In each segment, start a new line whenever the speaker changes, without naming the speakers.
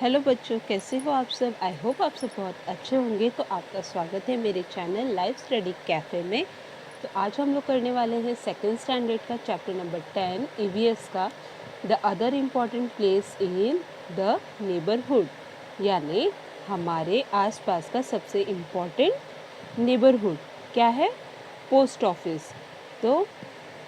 Hello बच्चों, कैसे हो आप सब। आई होप आप सब बहुत अच्छे होंगे। तो आपका स्वागत है मेरे चैनल लाइफ स्टडी कैफ़े में। तो आज हम लोग करने वाले हैं सेकेंड स्टैंडर्ड का चैप्टर नंबर 10 ईवीएस का the other important place in the neighbourhood, यानी हमारे आसपास का सबसे इम्पॉर्टेंट नेबरहुड क्या है? Post office. तो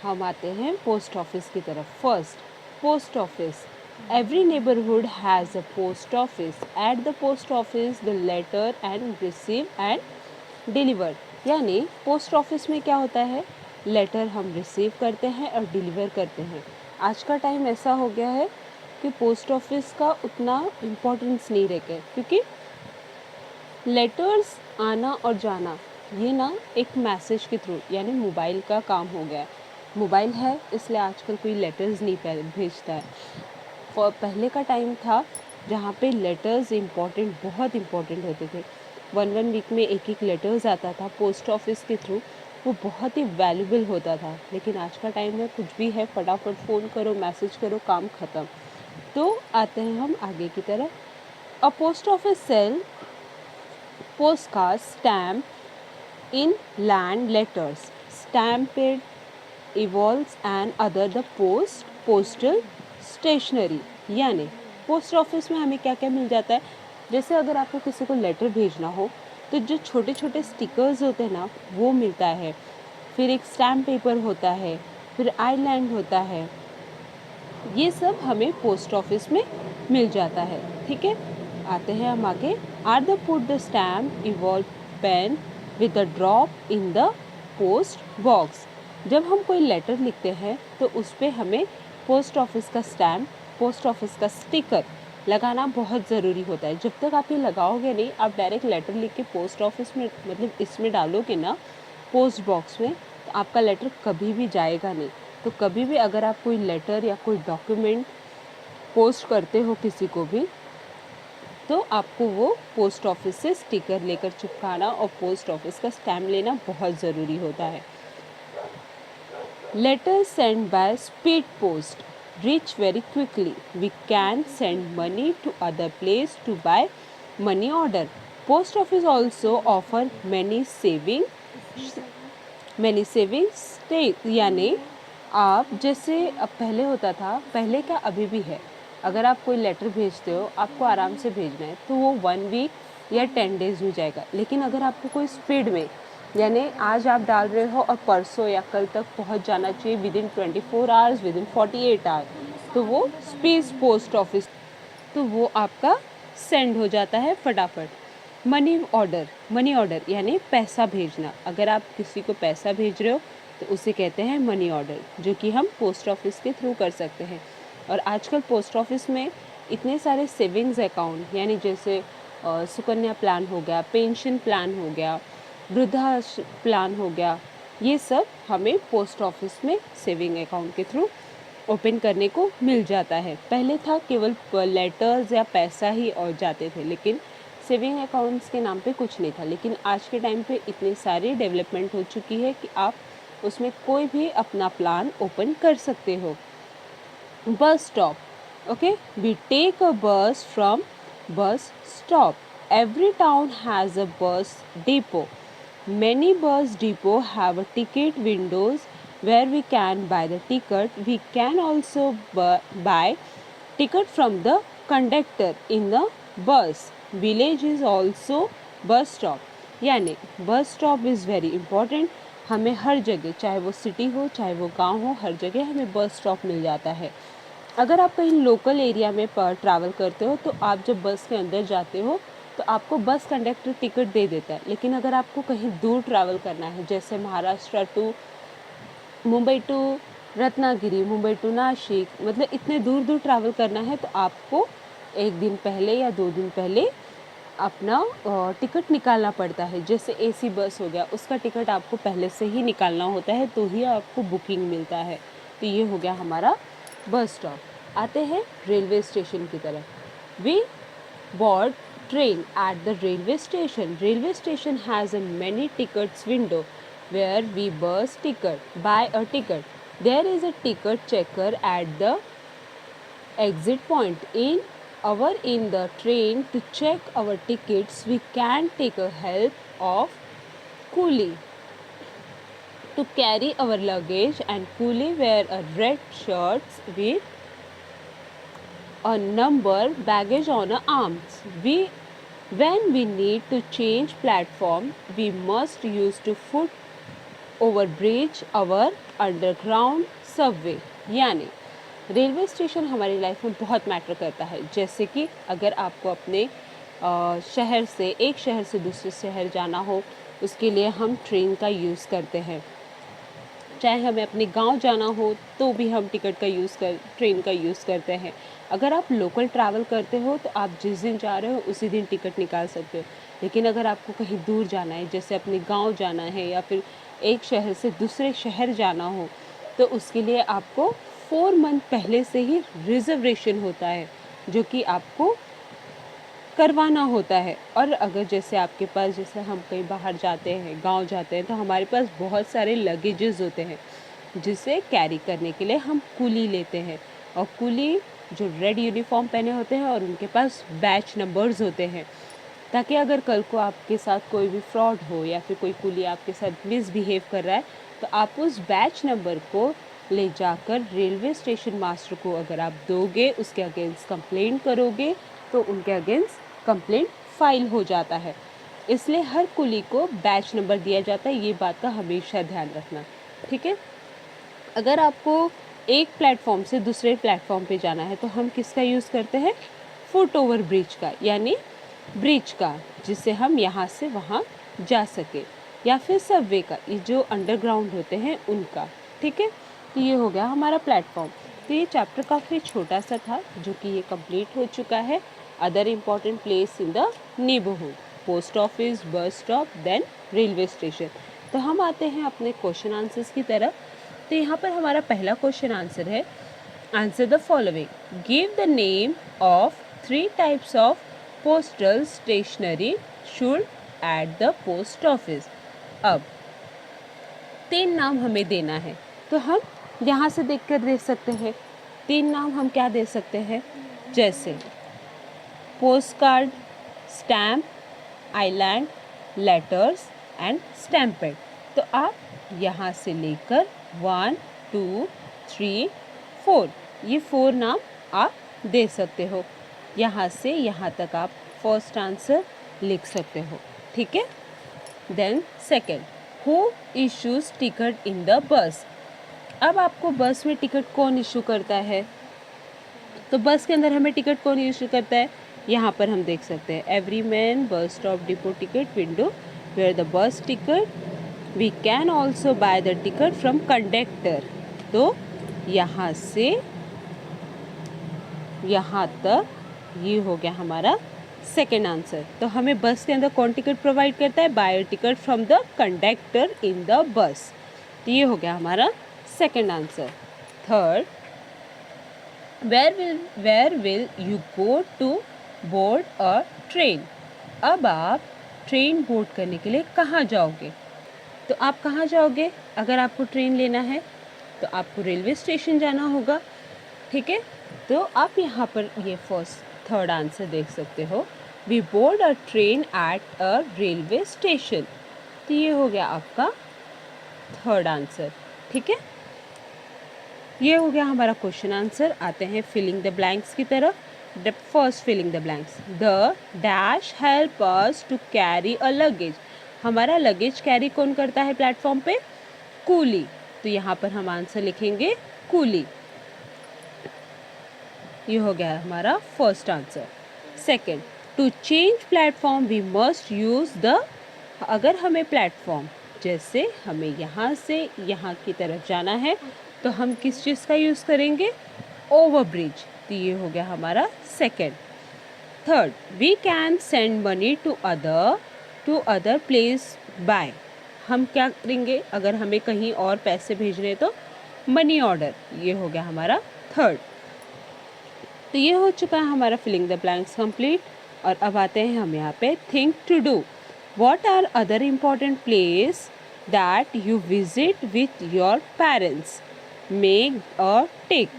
हम आते हैं पोस्ट ऑफिस की तरफ। First, post office. Every neighborhood has a post office. At the post office, the letter and receive and deliver. यानी पोस्ट ऑफिस में क्या होता है? लेटर हम रिसीव करते हैं और डिलीवर करते हैं। आज का टाइम ऐसा हो गया है कि पोस्ट ऑफिस का उतना इम्पोर्टेंस नहीं रह गया, क्योंकि लेटर्स आना और जाना ये ना एक मैसेज के थ्रू, यानी मोबाइल का काम हो गया है। मोबाइल है इसलिए आजकल कोई लेटर्स नहीं भेजता है। पहले का टाइम था जहाँ पे लेटर्स इम्पॉर्टेंट, बहुत इम्पॉर्टेंट होते थे। वन वीक में एक लेटर्स आता था पोस्ट ऑफिस के थ्रू, वो बहुत ही वैल्यूबल होता था। लेकिन आज का टाइम में कुछ भी है, फटाफट फ़ोन करो, मैसेज करो, काम ख़त्म। तो आते हैं हम आगे की तरफ। A post office sell postcard stamp in land letters, stamped, evolves and other the postal stationery। यानी पोस्ट ऑफिस में हमें क्या क्या मिल जाता है? जैसे अगर आपको किसी को लेटर भेजना हो तो जो छोटे छोटे स्टिकर्स होते हैं ना, वो मिलता है। फिर एक स्टैम्प पेपर होता है, फिर आईलैंड होता है। ये सब हमें पोस्ट ऑफिस में मिल जाता है। ठीक है, आते हैं हम आगे। Are the put the stamp evolve pen with a drop in the post box. जब हम कोई लेटर लिखते हैं तो उस पर हमें पोस्ट ऑफिस का स्टैम्प, पोस्ट ऑफिस का स्टिकर लगाना बहुत ज़रूरी होता है। जब तक आप ये लगाओगे नहीं, आप डायरेक्ट लेटर लिख के पोस्ट ऑफिस में, मतलब इसमें डालोगे ना, पोस्ट बॉक्स में, तो आपका लेटर कभी भी जाएगा नहीं। तो कभी भी अगर आप कोई लेटर या कोई डॉक्यूमेंट पोस्ट करते हो किसी को भी, तो आपको वो पोस्ट ऑफिस से स्टिकर लेकर चिपकाना और पोस्ट ऑफिस का स्टैम्प लेना बहुत ज़रूरी होता है। Letters send by speed post reach very quickly. We can send money to other place to buy money order. Post office also offer many savings stay, यानी आप जैसे अब पहले होता था, पहले क्या अभी भी है, अगर आप कोई लेटर भेजते हो, आपको आराम से भेजना है तो वो 1 वीक या 10 डेज में जाएगा। लेकिन अगर आपको कोई स्पीड में, यानी आज आप डाल रहे हो और परसों या कल तक पहुंच जाना चाहिए विदिन 24 आवर्स, विदिन 48 आवर्स, तो वो स्पीड पोस्ट ऑफिस, तो वो आपका सेंड हो जाता है फटाफट। मनी ऑर्डर यानी पैसा भेजना। अगर आप किसी को पैसा भेज रहे हो तो उसे कहते हैं मनी ऑर्डर, जो कि हम पोस्ट ऑफिस के थ्रू कर सकते हैं। और आजकल पोस्ट ऑफिस में इतने सारे सेविंग्स अकाउंट, यानी जैसे सुकन्या प्लान हो गया, पेंशन प्लान हो गया, वृद्धा प्लान हो गया, ये सब हमें पोस्ट ऑफिस में सेविंग अकाउंट के थ्रू ओपन करने को मिल जाता है। पहले था केवल लेटर्स या पैसा ही और जाते थे, लेकिन सेविंग अकाउंट्स के नाम पे कुछ नहीं था। लेकिन आज के टाइम पे इतनी सारी डेवलपमेंट हो चुकी है कि आप उसमें कोई भी अपना प्लान ओपन कर सकते हो। Bus stop, okay, we take a bus from bus stop. Every town has a bus depot. Many bus depot have a ticket windows where we can buy the ticket. We can also buy ticket from the conductor in the bus. Village is also bus stop. यानी bus stop is very important. हमें हर जगह, चाहे वो city हो चाहे वो गांव हो, हर जगह हमें बस स्टॉप मिल जाता है। अगर आप कहीं लोकल एरिया में ट्रैवल करते हो तो आप जब बस के अंदर जाते हो तो आपको बस कंडक्टर टिकट दे देता है। लेकिन अगर आपको कहीं दूर ट्रैवल करना है, जैसे Maharashtra to Mumbai to Ratnagiri, Mumbai to Nashik, मतलब इतने दूर दूर ट्रैवल करना है, तो आपको 1 दिन पहले या 2 दिन पहले अपना टिकट निकालना पड़ता है। जैसे एसी बस हो गया, उसका टिकट आपको पहले से ही निकालना होता है, तो ही आपको बुकिंग मिलता है। तो ये हो गया हमारा बस स्टॉप। आते हैं रेलवे स्टेशन की तरफ। We board train at the railway station. Railway station has a many tickets window where we buy a ticket. There is a ticket checker at the exit point. In our in the train to check our tickets, we can take a help of coolie to carry our luggage, and coolie wear a red shirts with a number baggage on our arms. When we need to change platform, we must use to foot over bridge our underground subway. यानी railway station हमारी life में बहुत matter करता है। जैसे कि अगर आपको अपने शहर से एक शहर से दूसरे शहर जाना हो, उसके लिए हम ट्रेन का यूज़ करते हैं। चाहे हमें अपने गांव जाना हो तो भी हम ट्रेन का यूज़ करते हैं। अगर आप लोकल ट्रैवल करते हो तो आप जिस दिन जा रहे हो उसी दिन टिकट निकाल सकते हो। लेकिन अगर आपको कहीं दूर जाना है, जैसे अपने गांव जाना है या फिर एक शहर से दूसरे शहर जाना हो, तो उसके लिए आपको 4 मंथ पहले से ही रिजर्वेशन होता है, जो कि आपको करवाना होता है। और अगर जैसे आपके पास, जैसे हम कहीं बाहर जाते हैं, गांव जाते हैं, तो हमारे पास बहुत सारे लगेजेस होते हैं जिसे कैरी करने के लिए हम कूली लेते हैं। और कूली जो रेड यूनिफॉर्म पहने होते हैं और उनके पास बैच नंबर्स होते हैं, ताकि अगर कल को आपके साथ कोई भी फ्रॉड हो या फिर कोई कूली आपके साथ मिसबिहेव कर रहा है, तो आप उस बैच नंबर को ले जाकर रेलवे स्टेशन मास्टर को अगर आप दोगे, उसके अगेंस्ट कंप्लेंट करोगे, तो उनके अगेंस्ट कंप्लेंट फाइल हो जाता है। इसलिए हर कुली को बैच नंबर दिया जाता है। ये बात का हमेशा ध्यान रखना, ठीक है। अगर आपको एक प्लेटफॉर्म से दूसरे प्लेटफॉर्म पे जाना है तो हम किसका यूज़ करते हैं? फुट ओवर ब्रिज का, यानी ब्रिज का, जिससे हम यहाँ से वहाँ जा सके, या फिर सबवे का, ये जो अंडरग्राउंड होते हैं उनका, ठीक है। तो ये हो गया हमारा प्लेटफॉर्म। तो ये चैप्टर काफ़ी छोटा सा था, जो कि ये कंप्लीट हो चुका है। Other important place in the neighbourhood, post office, bus stop, then railway station. तो हम आते हैं अपने क्वेश्चन आंसर्स की तरफ। तो यहाँ पर हमारा पहला क्वेश्चन आंसर है, answer the following, give the name of 3 types of postal stationery should at the post office. अब 3 नाम हमें देना है, तो हम यहाँ से देखकर दे सकते हैं। 3 नाम हम क्या दे सकते हैं? जैसे post card, stamp, island, letters and stampede. तो आप यहाँ से लेकर 1, 2, 3, 4, ये 4 नाम आप दे सकते हो। यहाँ से यहाँ तक आप फर्स्ट आंसर लिख सकते हो, ठीक है। Then second, who issues ticket in the bus. अब आपको बस में टिकट कौन इशू करता है? तो बस के अंदर हमें टिकट कौन इशू करता है? यहाँ पर हम देख सकते हैं, every man bus stop depot ticket window where the bus ticket, we can also buy the ticket from conductor. तो यहाँ से यहाँ तक ये हो गया हमारा सेकेंड आंसर। तो हमें बस के अंदर कौन टिकट प्रोवाइड करता है? Buy ticket from the conductor in the bus. तो ये हो गया हमारा second answer. Third, where will you go to board a train. अब आप ट्रेन बोर्ड करने के लिए कहाँ जाओगे? तो आप कहाँ जाओगे? अगर आपको ट्रेन लेना है तो आपको रेलवे स्टेशन जाना होगा, ठीक है। तो आप यहाँ पर ये थर्ड आंसर देख सकते हो, we board a train at a railway station. तो ये हो गया आपका थर्ड आंसर, ठीक है। ये हो गया हमारा क्वेश्चन आंसर। आते हैं फिलिंग द ब्लैंक्स की तरफ। The first filling the blanks, the dash help us to carry a luggage. हमारा लगेज कैरी कौन करता है प्लेटफॉर्म पे? कूली। तो यहाँ पर हम आंसर लिखेंगे कूली। ये हो गया हमारा first answer. Second, to change platform we must use the, अगर हमें प्लेटफॉर्म, जैसे हमें यहाँ से यहाँ की तरफ जाना है तो हम किस चीज़ का यूज़ करेंगे? Over bridge. तो ये हो गया हमारा second. Third, we can send money to other place by. हम क्या करेंगे अगर हमें कहीं और पैसे भेजने? तो मनी ऑर्डर। ये हो गया हमारा थर्ड। तो ये हो चुका है हमारा फिलिंग द ब्लैंक्स कंप्लीट। और अब आते हैं हम यहाँ पे think to do. What are other important place that you visit with your parents? Make or take.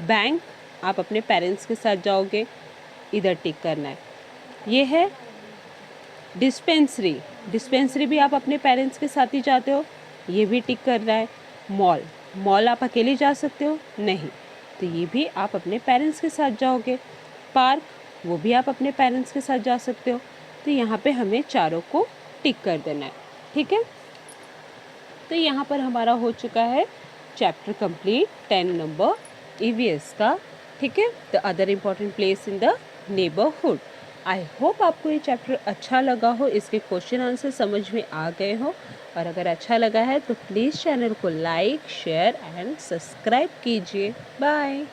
Bank, आप अपने पेरेंट्स के साथ जाओगे। इधर टिक करना है। ये है डिस्पेंसरी, डिस्पेंसरी भी आप अपने पेरेंट्स के साथ ही जाते हो, ये भी टिक करना है। मॉल, मॉल आप अकेले जा सकते हो? नहीं, तो ये भी आप अपने पेरेंट्स के साथ जाओगे। पार्क, वो भी आप अपने पेरेंट्स के साथ जा सकते हो। तो यहाँ पे हमें चारों को टिक कर देना है, ठीक है। तो यहाँ पर हमारा हो चुका है चैप्टर कंप्लीट 10 नंबर ईवीएस का, ठीक है, the other important place in the neighbourhood. I hope आपको ये चैप्टर अच्छा लगा हो, इसके क्वेश्चन आंसर समझ में आ गए हो, और अगर अच्छा लगा है तो प्लीज़ चैनल को लाइक, शेयर एंड सब्सक्राइब कीजिए। बाय।